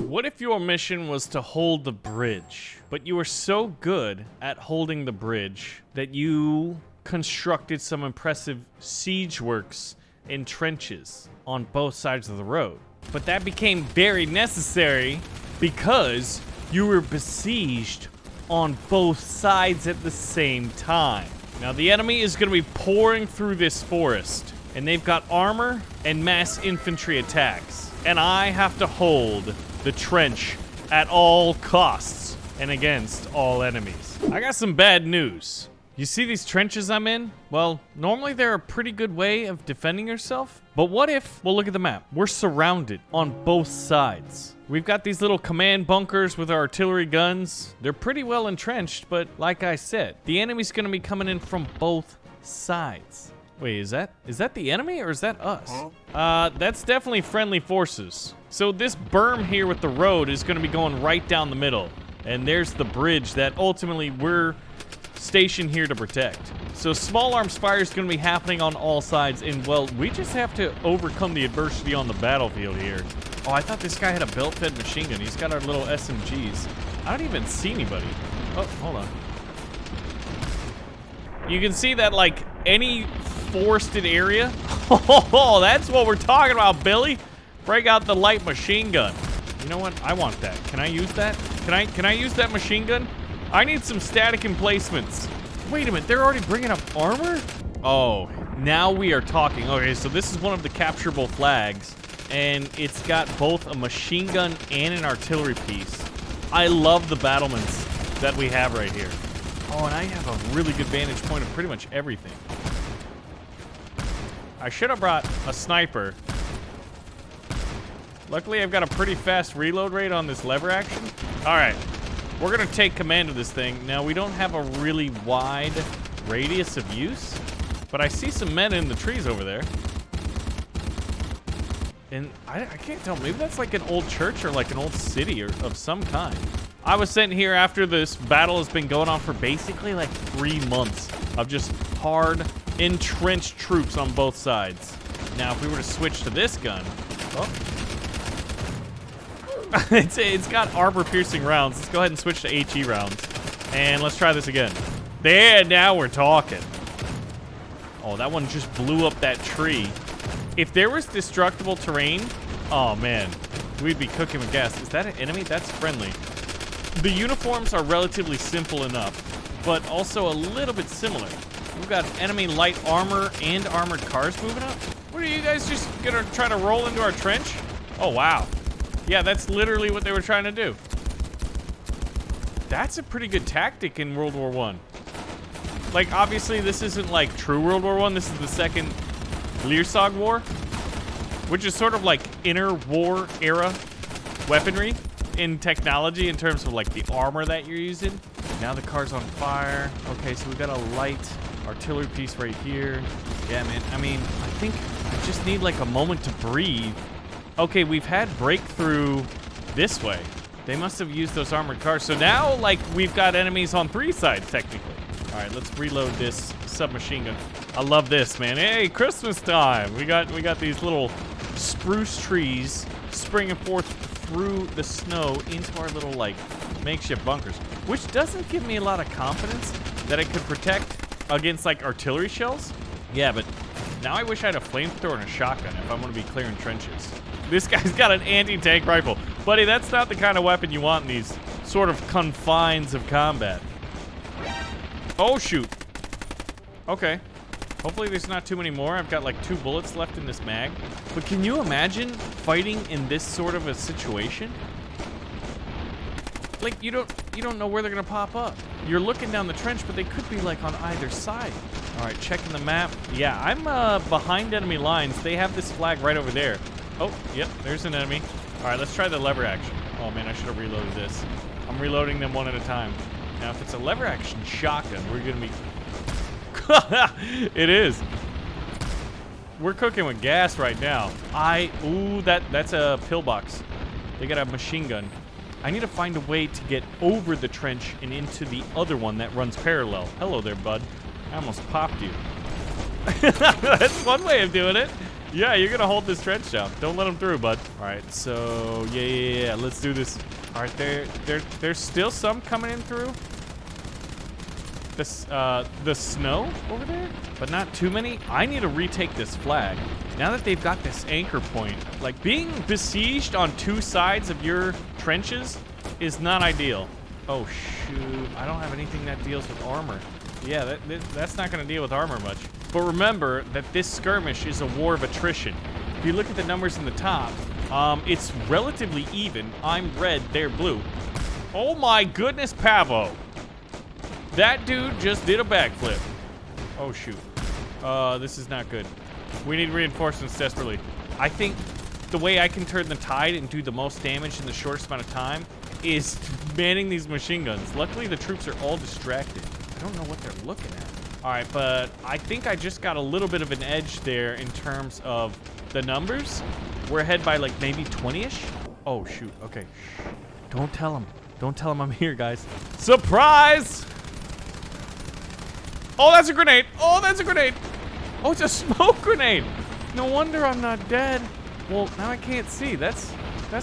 What if your mission was to hold the bridge, but you were so good at holding the bridge that you constructed some impressive siege works and trenches on both sides of the road? But that became very necessary because you were besieged on both sides at the same time. Now the enemy is going to be pouring through this forest, and they've got armor and mass infantry attacks. And I have to hold the trench at all costs and against all enemies. I got some bad news. You see these trenches I'm in? Well, normally they're a pretty good way of defending yourself. But what if, well, look at the map. We're surrounded on both sides. We've got these little command bunkers with our artillery guns. They're pretty well entrenched, but like I said, the enemy's gonna be coming in from both sides. Wait, is that the enemy or is that us? That's definitely friendly forces. So this berm here with the road is gonna be going right down the middle. And there's the bridge that ultimately we're stationed here to protect. So small arms fire is going to be happening on all sides, and well, we just have to overcome the adversity on the battlefield here. Oh, I thought this guy had a belt-fed machine gun. He's got our little SMGs. I don't even see anybody. Oh, hold on. You can see that, like, any forested area. Oh, that's what we're talking about, Billy. Break out the light machine gun. You know what? I want that. Can I use that? Can I use that machine gun? I need some static emplacements. Wait a minute, they're already bringing up armor? Oh, now we are talking. Okay, so this is one of the capturable flags, and it's got both a machine gun and an artillery piece. I love the battlements that we have right here. Oh, and I have a really good vantage point of pretty much everything. I should have brought a sniper. Luckily, I've got a pretty fast reload rate on this lever action. All right. We're gonna take command of this thing. Now, we don't have a really wide radius of use, but I see some men in the trees over there. And I can't tell, maybe that's like an old church or like an old city or of some kind. I was sent here after this battle has been going on for basically like 3 months of just hard, entrenched troops on both sides. Now, if we were to switch to this gun, oh. It's got armor-piercing rounds. Let's go ahead and switch to HE rounds. And let's try this again. There, now we're talking. Oh, that one just blew up that tree. If there was destructible terrain, oh man, we'd be cooking with gas. Is that an enemy? That's friendly. The uniforms are relatively simple enough, but also a little bit similar. We've got enemy light armor and armored cars moving up. What are you guys just gonna try to roll into our trench? Oh, wow. Yeah, that's literally what they were trying to do. That's a pretty good tactic in World War I. Like, obviously, this isn't like true World War I. This is the second Leersog War, which is sort of like inter-war era weaponry in technology in terms of like the armor that you're using. Now the car's on fire. Okay, so we've got a light artillery piece right here. Yeah, man, I mean, I think I just need like a moment to breathe. Okay, we've had breakthrough this way. They must have used those armored cars. So now, like, we've got enemies on 3 sides, technically. All right, let's reload this submachine gun. I love this, man. Hey, Christmas time. We got these little spruce trees springing forth through the snow into our little, like, makeshift bunkers, which doesn't give me a lot of confidence that it could protect against, like, artillery shells. Yeah, but now I wish I had a flamethrower and a shotgun if I'm going to be clearing trenches. This guy's got an anti-tank rifle. Buddy, that's not the kind of weapon you want in these sort of confines of combat. Oh, shoot. Okay. Hopefully there's not too many more. I've got like 2 bullets left in this mag. But can you imagine fighting in this sort of a situation? Like, you don't know where they're gonna pop up. You're looking down the trench, but they could be like on either side. All right, checking the map. Yeah, I'm behind enemy lines. They have this flag right over there. Oh, yep, there's an enemy. All right, let's try the lever action. Oh man, I should have reloaded this. I'm reloading them one at a time. Now, if it's a lever action shotgun, we're gonna be... It is. We're cooking with gas right now. Ooh, that's a pillbox. They got a machine gun. I need to find a way to get over the trench and into the other one that runs parallel. Hello there, bud. I almost popped you. That's one way of doing it. Yeah, you're gonna hold this trench down. Don't let them through, bud. All right, so yeah. Let's do this. All right, there's still some coming in through this the snow over there, but not too many. I need to retake this flag. Now that they've got this anchor point, like being besieged on two sides of your trenches is not ideal. Oh shoot, I don't have anything that deals with armor. Yeah, that's not gonna deal with armor much. But remember that this skirmish is a war of attrition. If you look at the numbers in the top, it's relatively even. I'm red, they're blue. Oh my goodness, Pavo. That dude just did a backflip. Oh shoot. This is not good. We need reinforcements desperately. I think the way I can turn the tide and do the most damage in the shortest amount of time is manning these machine guns. Luckily, the troops are all distracted. I don't know what they're looking at. All right, but I think I just got a little bit of an edge there in terms of the numbers. We're ahead by like maybe 20-ish. Oh shoot, okay. Don't tell them. Don't tell them I'm here, guys. Surprise! Oh, that's a grenade. Oh, that's a grenade. Oh, it's a smoke grenade. No wonder I'm not dead. Well, now I can't see. That's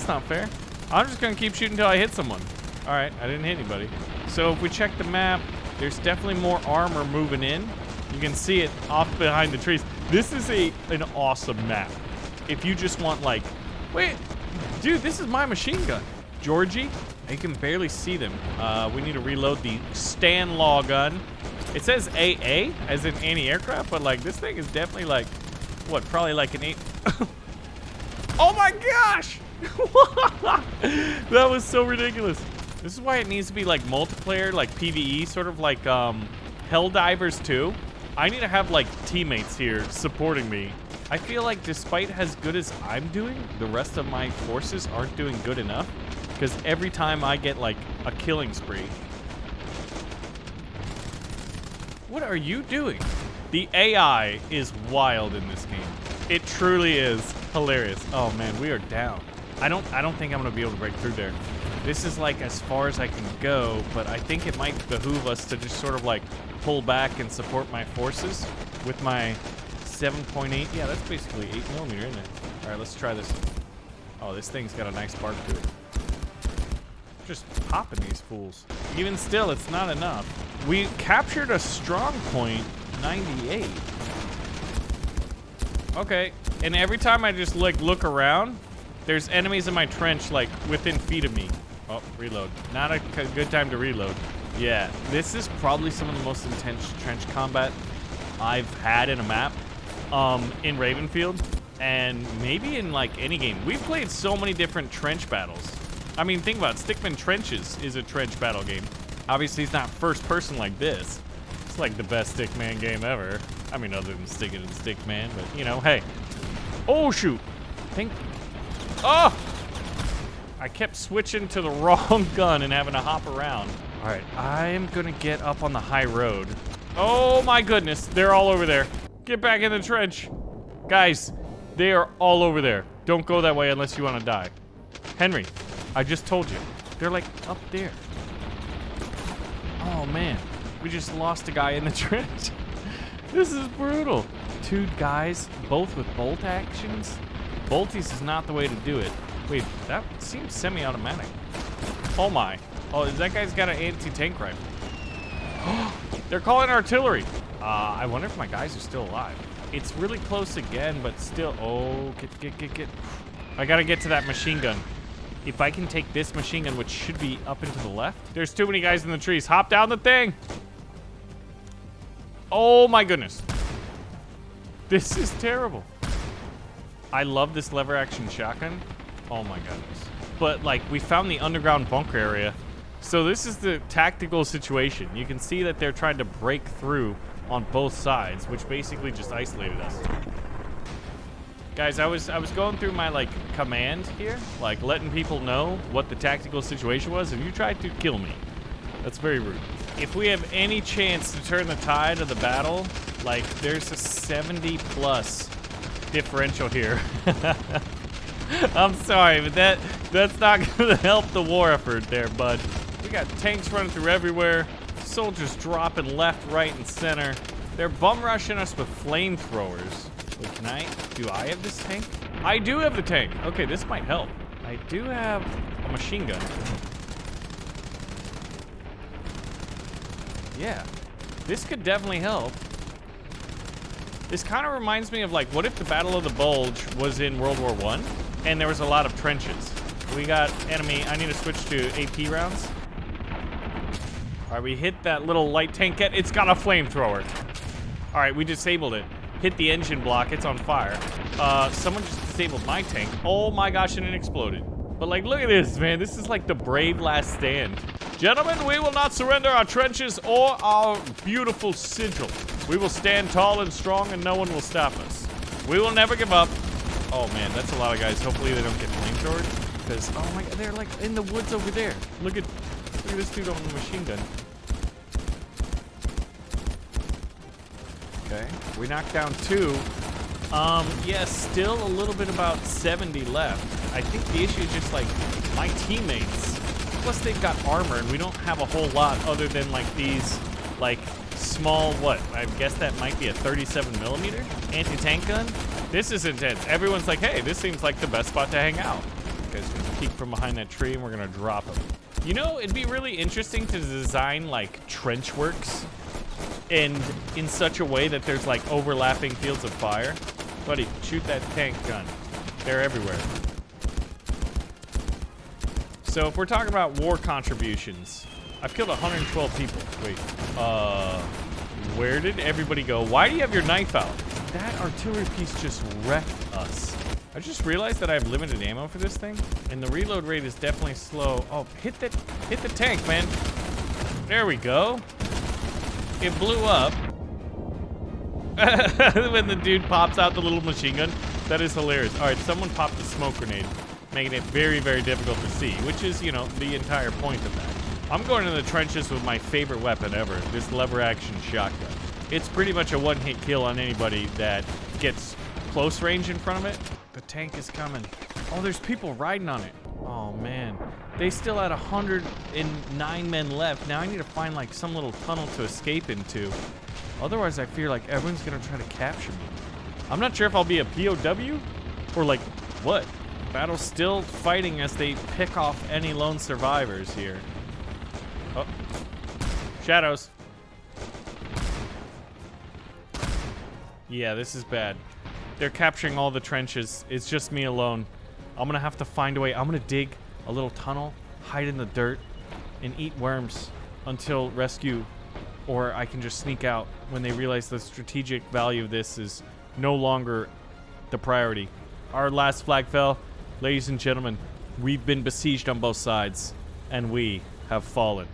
not fair. I'm just gonna keep shooting until I hit someone. All right, I didn't hit anybody. So if we check the map, there's definitely more armor moving in. You can see it off behind the trees. This is an awesome map. If you just want like, wait, dude, this is my machine gun. Georgie, you can barely see them. We need to reload the Stanlaw gun. It says AA, as in anti-aircraft, but like this thing is definitely like, what, probably like an 8. Oh my gosh! That was so ridiculous. This is why it needs to be like multiplayer, like PvE, sort of like Helldivers 2. I need to have like teammates here supporting me. I feel like despite as good as I'm doing, the rest of my forces aren't doing good enough. Because every time I get like a killing spree. What are you doing? The AI is wild in this game. It truly is hilarious. Oh man, we are down. I don't think I'm gonna be able to break through there. This is like as far as I can go, but I think it might behoove us to just sort of like pull back and support my forces with my 7.8. Yeah, that's basically 8mm, isn't it? All right, let's try this. Oh, this thing's got a nice bark to it. Just popping these fools. Even still, it's not enough. We captured a strong point, 98. Okay, and every time I just like look around, there's enemies in my trench like within feet of me. Oh, reload. Not a good time to reload. Yeah, this is probably some of the most intense trench combat I've had in a map in Ravenfield, and maybe in like any game. We've played so many different trench battles. I mean, think about it. Stickman Trenches is a trench battle game. Obviously, it's not first person like this. It's like the best Stickman game ever. I mean, other than Stick It and Stickman, but you know, hey. Oh, shoot. Oh! I kept switching to the wrong gun and having to hop around. All right, I'm gonna get up on the high road. Oh my goodness, they're all over there. Get back in the trench. Guys, they are all over there. Don't go that way unless you want to die. Henry, I just told you. They're like up there. Oh man, we just lost a guy in the trench. This is brutal. Two guys, both with bolt actions. Bolties is not the way to do it. Wait, that seems semi-automatic. Oh my. Oh, that guy's got an anti-tank rifle. They're calling artillery. I wonder if my guys are still alive. It's really close again, but still. Oh, get. I gotta get to that machine gun. If I can take this machine gun, which should be up and to the left. There's too many guys in the trees. Hop down the thing. Oh my goodness. This is terrible. I love this lever action shotgun. Oh my goodness. But like, we found the underground bunker area. So this is the tactical situation. You can see that they're trying to break through on both sides, which basically just isolated us. Guys, I was going through my like command here, like letting people know what the tactical situation was, and you tried to kill me. That's very rude. If we have any chance to turn the tide of the battle, like there's a 70+ differential here. I'm sorry, but that's not gonna help the war effort there, bud. We got tanks running through everywhere, soldiers dropping left, right, and center. They're bum rushing us with flamethrowers. Wait, do I have this tank? I do have the tank. Okay, this might help. I do have a machine gun. Yeah, this could definitely help. This kind of reminds me of, like, what if the Battle of the Bulge was in World War I and there was a lot of trenches? We got enemy. I need to switch to AP rounds. All right, we hit that little light tankette. It's got a flamethrower. All right, we disabled it. Hit the engine block. It's on fire. Someone just disabled my tank. Oh my gosh, and it exploded. But, like, look at this, man. This is like the brave last stand. Gentlemen, we will not surrender our trenches or our beautiful sigil. We will stand tall and strong and no one will stop us. We will never give up. Oh man, that's a lot of guys. Hopefully they don't get flamethrowed. Because, oh my god, they're like in the woods over there. Look at this dude on the machine gun. Okay, we knocked down 2. Yeah, still a little bit about 70 left. I think the issue is just like my teammates. Plus they've got armor and we don't have a whole lot other than like these like small, what? I guess that might be a 37mm anti-tank gun. This is intense. Everyone's like, hey, this seems like the best spot to hang out. You guys gonna peek from behind that tree and we're gonna drop him. You know, it'd be really interesting to design like trench works and in such a way that there's like overlapping fields of fire. Buddy, shoot that tank gun. They're everywhere. So if we're talking about war contributions, I've killed 112 people. Wait, where did everybody go? Why do you have your knife out? That artillery piece just wrecked us. I just realized that I have limited ammo for this thing, and the reload rate is definitely slow. Oh, hit the tank, man. There we go. It blew up. When the dude pops out the little machine gun, that is hilarious. All right, someone popped a smoke grenade, making it very, very difficult to see, which is, you know, the entire point of that. I'm going in the trenches with my favorite weapon ever, this lever action shotgun. It's pretty much a one-hit kill on anybody that gets close range in front of it. The tank is coming. Oh, there's people riding on it. Oh man, they still had 109 men left. Now I need to find like some little tunnel to escape into. Otherwise, I fear like everyone's gonna try to capture me. I'm not sure if I'll be a POW or like what. Battle's still fighting as they pick off any lone survivors here. Oh, shadows. Yeah, this is bad. They're capturing all the trenches. It's just me alone. I'm gonna have to find a way. I'm gonna dig a little tunnel, hide in the dirt, and eat worms until rescue, or I can just sneak out when they realize the strategic value of this is no longer the priority. Our last flag fell. Ladies and gentlemen, we've been besieged on both sides, and we have fallen.